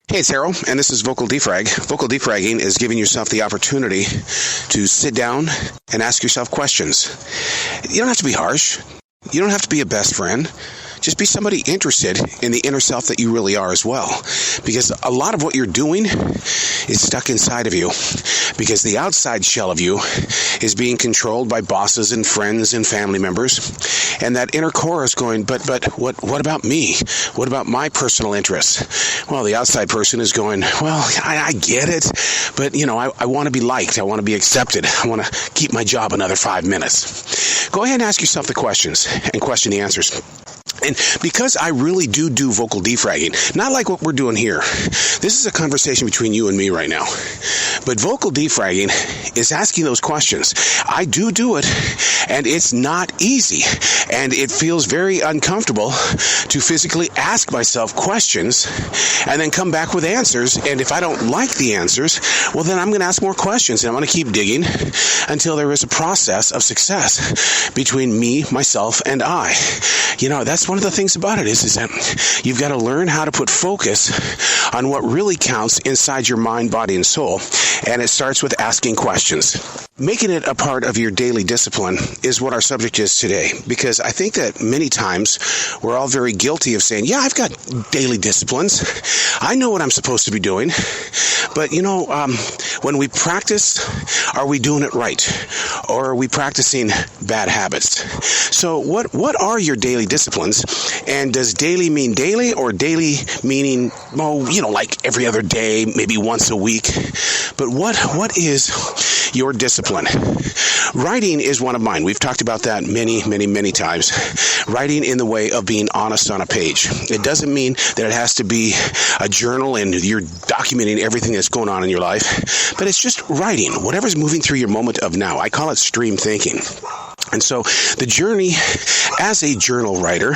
Hey, it's Harold, and this is Vocal Defrag. Vocal defragging is giving yourself the opportunity to sit down and ask yourself questions. You don't have to be harsh. You don't have to be a best friend. Just be somebody interested in the inner self that you really are as well. Because a lot of what you're doing is stuck inside of you. Because the outside shell of you is being controlled by bosses and friends and family members. And that inner core is going, but what about me? What about my personal interests? Well, the outside person is going, well, I get it, but I want to be liked. I want to be accepted. I want to keep my job another 5 minutes. Go ahead and ask yourself the questions and question the answers. And because I really do vocal defragging, not like what we're doing here. This is a conversation between you and me right now. But vocal defragging is asking those questions. I do it, and it's not easy. And it feels very uncomfortable to physically ask myself questions and then come back with answers. And if I don't like the answers, well, then I'm going to ask more questions, and I'm going to keep digging until there is a process of success between me, myself, and I. That's one of the things about it is that you've got to learn how to put focus on what really counts inside your mind, body, and soul. And it starts with asking questions. Making it a part of your daily discipline is what our subject is today, because I think that many times we're all very guilty of saying, yeah, I've got daily disciplines. I know what I'm supposed to be doing. But, when we practice, are we doing it right? Or are we practicing bad habits? So what are your daily disciplines? And does daily mean daily, or daily meaning, like every other day, maybe once a week? But what is your discipline? Writing is one of mine. We've talked about that many times. Writing in the way of being honest on a page. It doesn't mean that it has to be a journal and you're documenting everything that's going on in your life, but it's just writing, whatever's moving through your moment of now. I call it stream thinking. And so the journey as a journal writer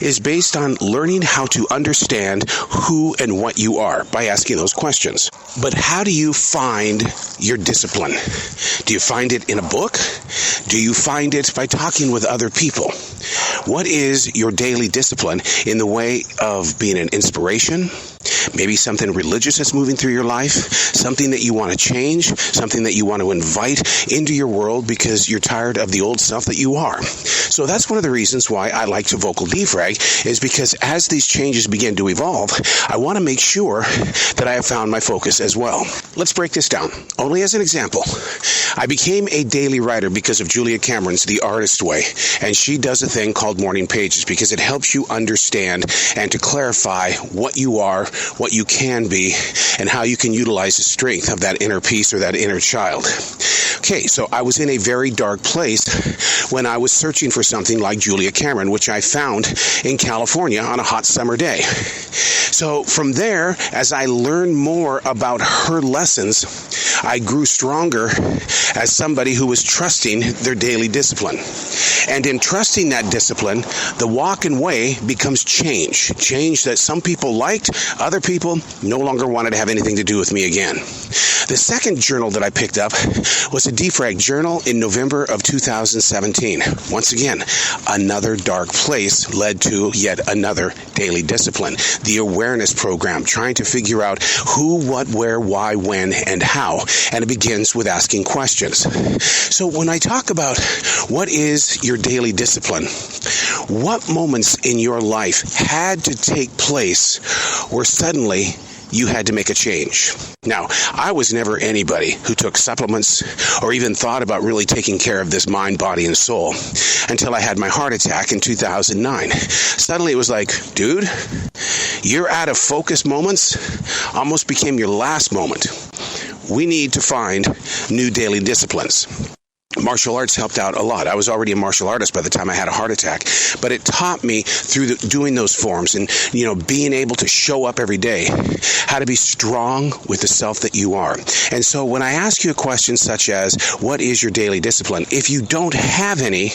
is based on learning how to understand who and what you are by asking those questions. But how do you find your discipline? Do you find it in a book? Do you find it by talking with other people? What is your daily discipline in the way of being an inspiration? Maybe something religious that's moving through your life, something that you want to change, something that you want to invite into your world because you're tired of the old stuff that you are. So that's one of the reasons why I like to vocal defrag, is because as these changes begin to evolve, I want to make sure that I have found my focus as well. Let's break this down. Only as an example, I became a daily writer because of Julia Cameron's The Artist Way, and she does a thing called Morning Pages because it helps you understand and to clarify what you are, what you can be, and how you can utilize the strength of that inner peace or that inner child. Okay, so I was in a very dark place when I was searching for something like Julia Cameron, which I found in California on a hot summer day. So from there, as I learned more about her lessons, I grew stronger as somebody who was trusting their daily discipline. And in trusting that discipline, the walk and way becomes change. Change that some people liked, other people no longer wanted to have anything to do with me again. The second journal that I picked up was a defrag journal in November of 2017. Once again, another dark place led to yet another daily discipline. The awareness program, trying to figure out who, what, where, why, when, and how. And it begins with asking questions. So when I talk about what is your daily discipline, what moments in your life had to take place where suddenly you had to make a change? Now, I was never anybody who took supplements or even thought about really taking care of this mind, body, and soul until I had my heart attack in 2009. Suddenly it was like, dude, your out of focus moments almost became your last moment. We need to find new daily disciplines. Martial arts helped out a lot. I was already a martial artist by the time I had a heart attack, but it taught me through doing those forms and, being able to show up every day, how to be strong with the self that you are. And so when I ask you a question such as, what is your daily discipline? If you don't have any,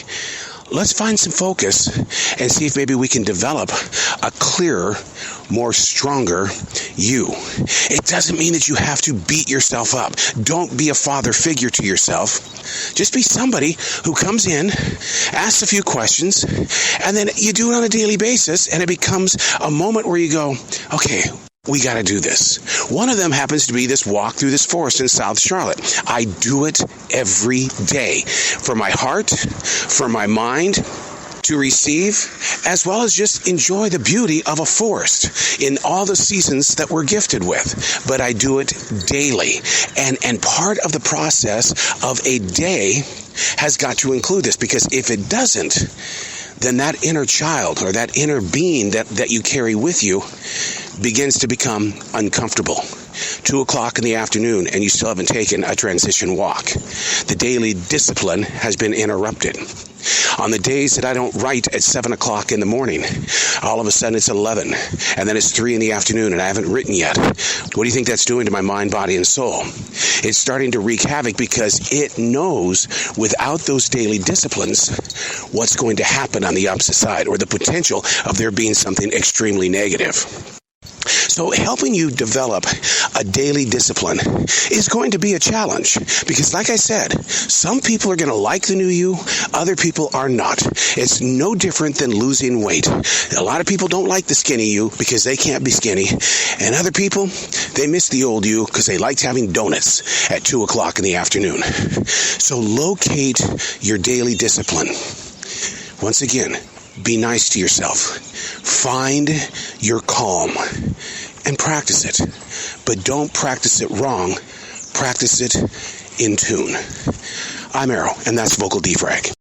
let's find some focus and see if maybe we can develop a clearer, more stronger you. It doesn't mean that you have to beat yourself up. Don't be a father figure to yourself. Just be somebody who comes in, asks a few questions, and then you do it on a daily basis, and it becomes a moment where you go, okay, We got to do this. One of them happens to be this walk through this forest in South Charlotte. I do it every day for my heart, for my mind, to receive, as well as just enjoy the beauty of a forest in all the seasons that we're gifted with. But I do it daily. And part of the process of a day has got to include this, because if it doesn't, then that inner child or that inner being that you carry with you begins to become uncomfortable. 2 o'clock in the afternoon and you still haven't taken a transition walk. The daily discipline has been interrupted. On the days that I don't write at 7 o'clock in the morning, all of a sudden it's 11, and then it's 3 in the afternoon and I haven't written yet. What do you think that's doing to my mind, body, and soul? It's starting to wreak havoc, because it knows without those daily disciplines what's going to happen on the opposite side, or the potential of there being something extremely negative. So helping you develop a daily discipline is going to be a challenge, because like I said, some people are going to like the new you, other people are not. It's no different than losing weight. A lot of people don't like the skinny you because they can't be skinny, and other people, they miss the old you because they liked having donuts at 2 o'clock in the afternoon. So locate your daily discipline. Once again, be nice to yourself. Find your calm and practice it. But don't practice it wrong. Practice it in tune. I'm Arrow, and that's Vocal Defrag.